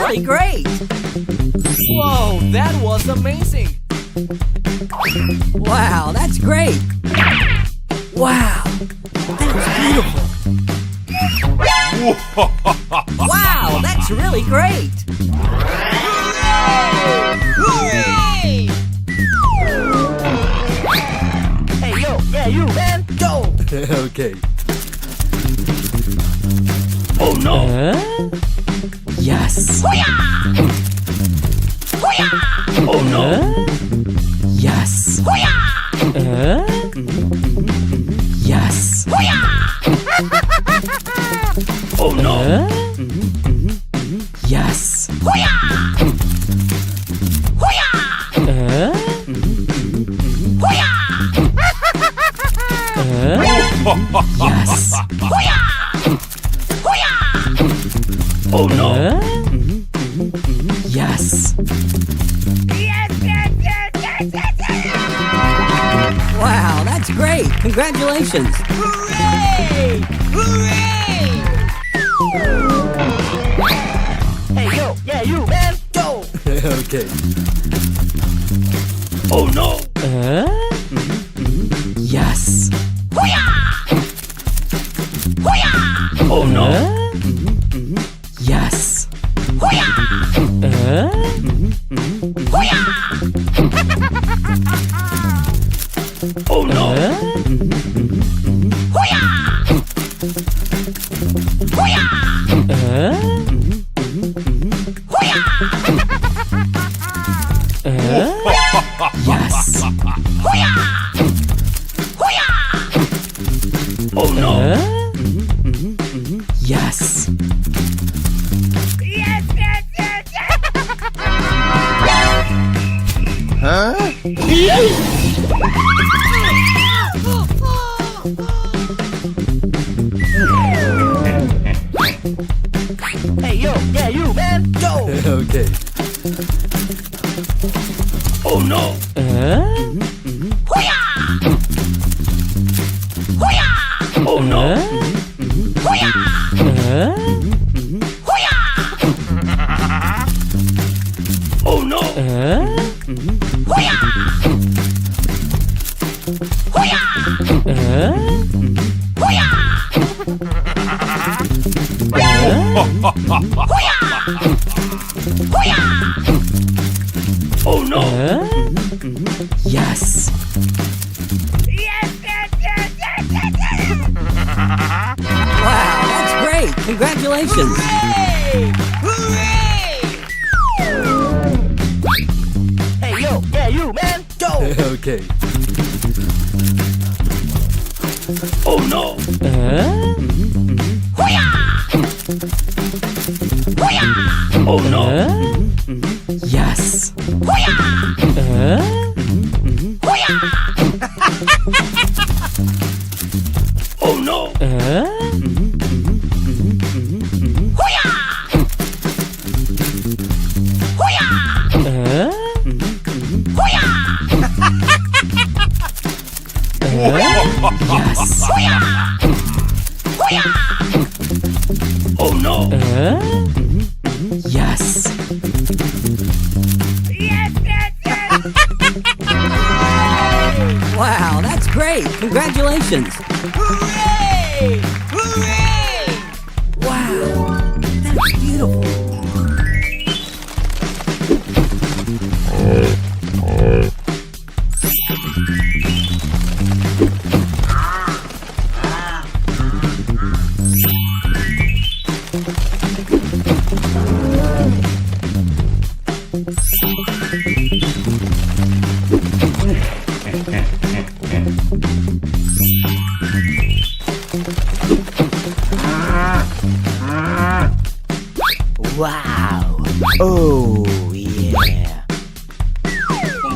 really great! Whoa, that was amazing! Wow, that's great! Wow, that's beautiful! Wow, that's really great! Hooray! Hey, yo, yeah, you, man, go! Okay. Oh, no! Yes! Hoo-yah! Hoo-yah! Oh, no! Yes! Hoo-yah! Yes! Hoo-yah! Oh, no! Yes! Hoo-yah! Hoo-yah! Hoo-yah! Yes! Hoo-yah! Hoo-yah! Oh, no! Yes! Yes, yes, yes, yes, yes, yes! Wow, that's great! Congratulations! Hooray! Hooray! Hey, yo, yeah, you, man, go! Okay. Oh, no! Yes! Hoo-yah! Hoo-yah! Oh, no! Yes! Hoo-yah! Hoo-yah! Oh, no! Hoo-yah! Hoo-yah! Hoo-yah! Yes! Hoo-yah! Hoo-yah! Oh, no! Yes! Yes, yes, yes, yes! Hey, yo, yeah, you, man, go! Okay. Oh, no! Hoo-yah! Hoo-yah! Oh, no! Hoo-yah! Hoo-yah! Oh, no! Hoo-yah! Hoo-yah! Hoo-yah! Hoo-yah! Oh, no! Yes! Yes, yes, yes, yes, yes, yes! Wow, that's great! Congratulations! Hooray! Hooray! Hey, yo, yeah, you, man, go! Okay. Oh, no! Hoo-yah! Hoo-yah! Oh, no! Yes! Hoo-yah! Hoo-yah! Oh, no! Hoo-yah! Hoo-yah! Hoo-yah! Yes! Hoo-yah! Hoo-yah! Oh, no! Yes! Yes, yes, yes! Wow, that's great! Congratulations! Hooray! Hooray! Wow, that's beautiful! Wow! Oh, yeah!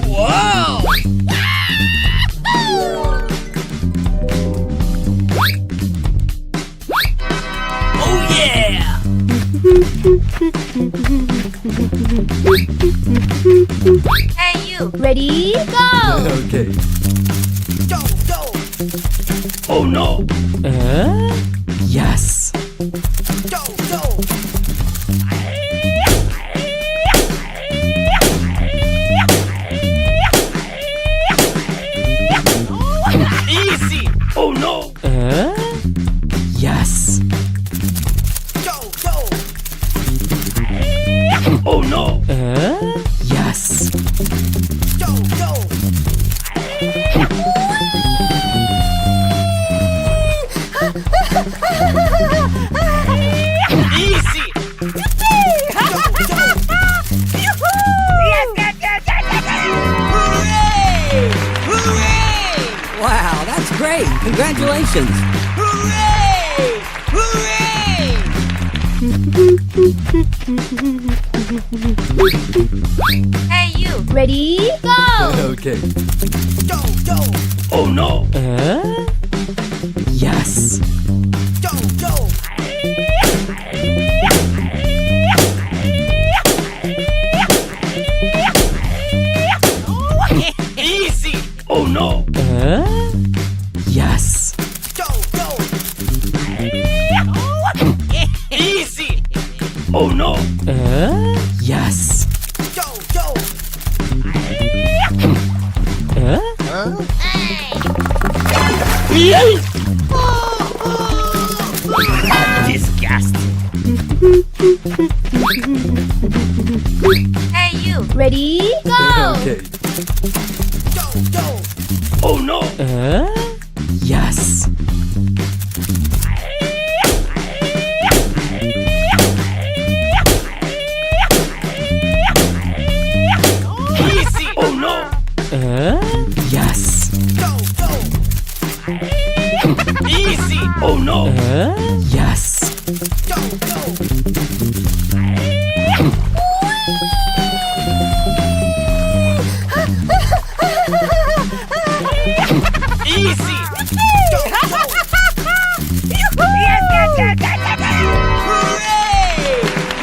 Wow! Oh, yeah! Hey, you. Ready? Go! Okay. Go, go! Oh, no! Yes! Go, go! great! Congratulations! Hooray! Hooray! Hey, you. Ready, go! Okay. Go, go, Oh no! Yes! go, go. Easy! Oh no! Yes! Go, go. Easy! Oh no! Yes! Go, go. Disgusting! Hey, you. Ready, go! Okay. Go, go. Oh no! Yes! Easy! Oh no! Yes! Go, go. Easy! Oh no! Yes! Go, go. Easy! Go, go. Hooray!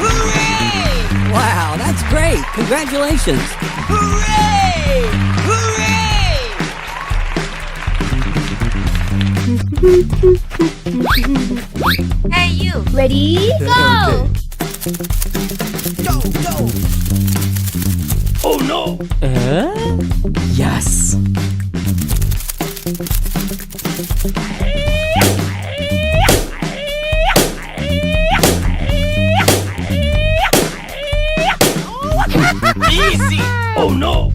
Hooray! Wow, that's great! Congratulations! Hooray! Hooray! Hey, you. Ready, go! Go, go. Oh no! Yes! Easy! Oh no!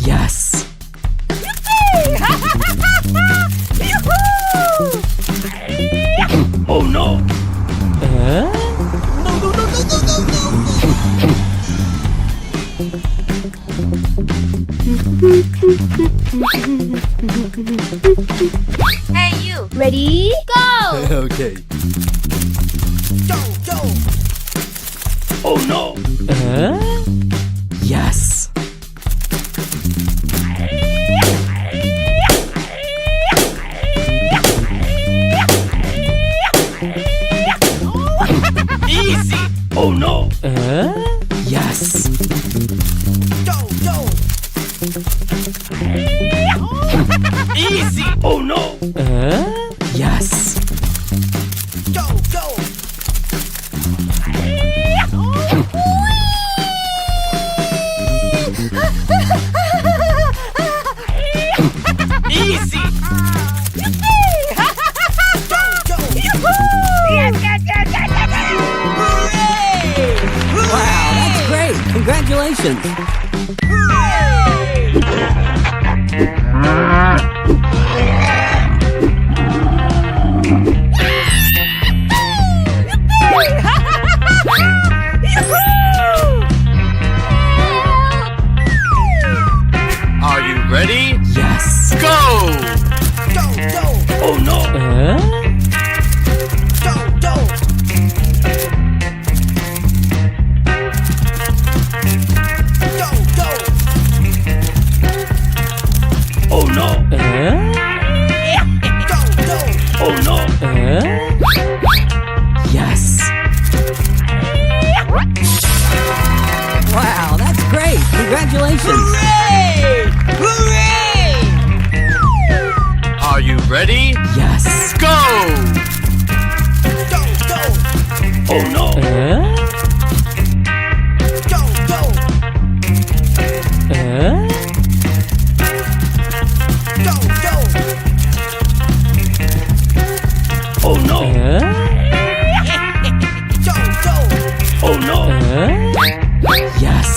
Yes! Oh no! Hey, you. Ready, go! Okay. Go, go. Oh no! Yes! Easy! Oh no! Yes! Go, go. Easy! Oh no! Yes! Go, go. Easy! Go, go. Hooray! Wow, that's great! Congratulations! Are you ready? Yes! Go! Go, go. Oh no! Go, go. Go, go. Oh no! Go, go. Oh no! Yes! Wow, that's great! Congratulations! Hooray! Hooray! Are you ready? Yes! Go! Go, go. Oh no! Go, go. Go, go. Oh no! Go, go. Oh no! Yes!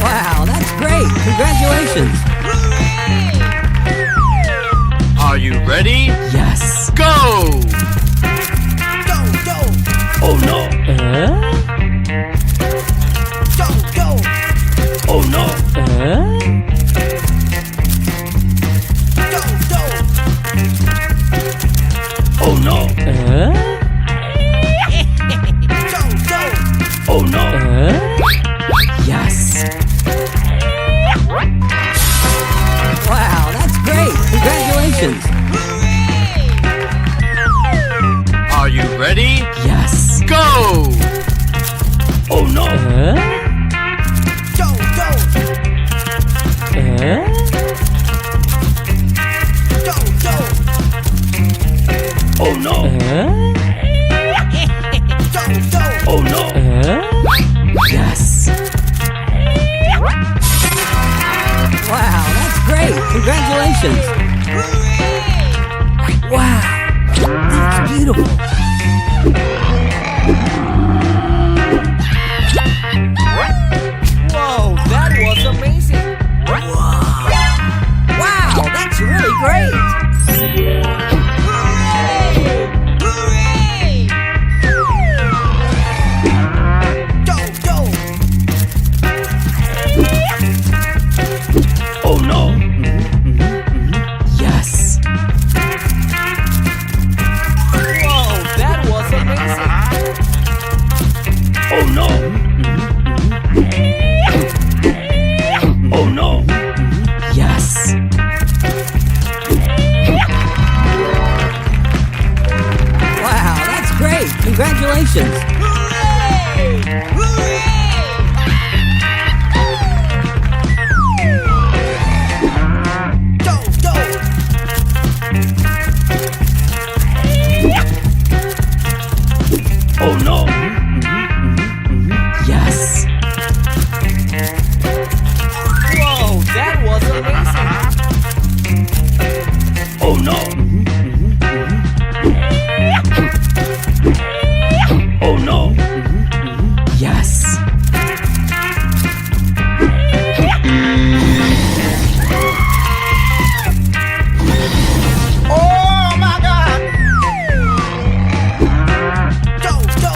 Wow, that's great! Congratulations! Hooray! Are you ready? Yes! Go! Go, go. Oh no! Go, go. Yes. go! Oh no! Go, go, go, go. Oh no! Go, go. Oh no! Yes. Wow, that's great. Congratulations. Wow, that's beautiful. Whoa, that was amazing. Wow, that's really great. Hooray! Go, go. Oh no! Yes. Whoa, that was amazing. Oh no! Oh no! Yes. Wow, that's great. Congratulations. Hooray! Hooray! Go, go. Oh no! Yes. Whoa, that was amazing. Oh no! Oh no! Yes. Oh my God! Go, go.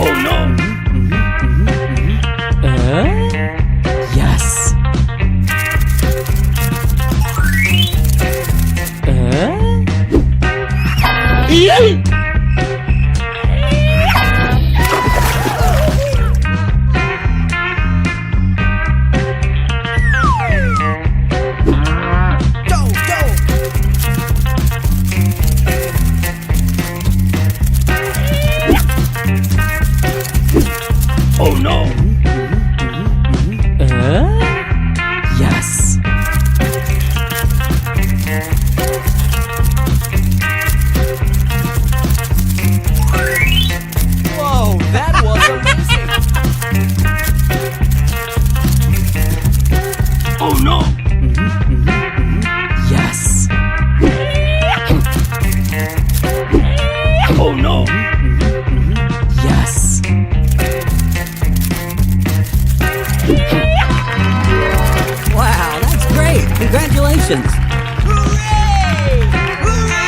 Oh no! Yes. Go, go. Oh no! Yes. Whoa, that was amazing. Oh no! Yes. Oh no! Yes. Wow, that's great. Congratulations. Hooray! Hooray!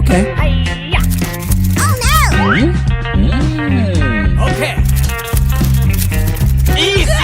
Okay. Oh no! Okay. Easy!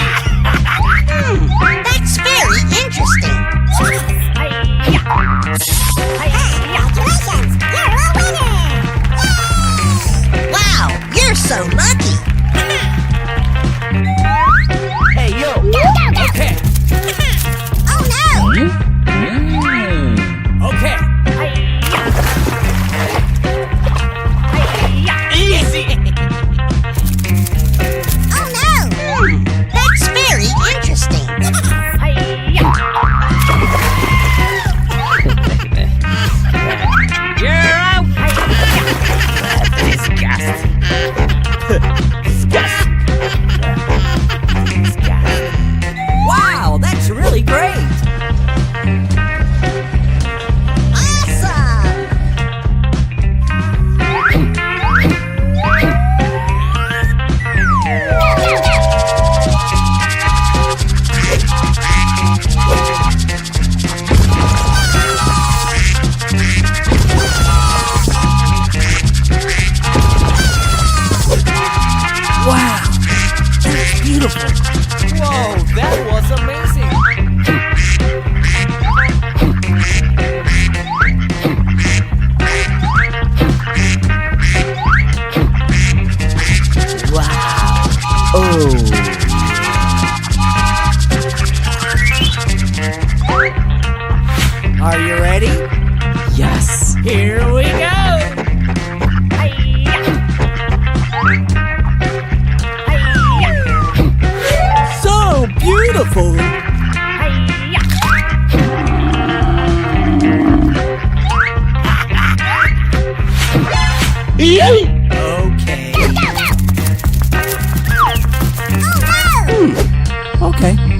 Okay.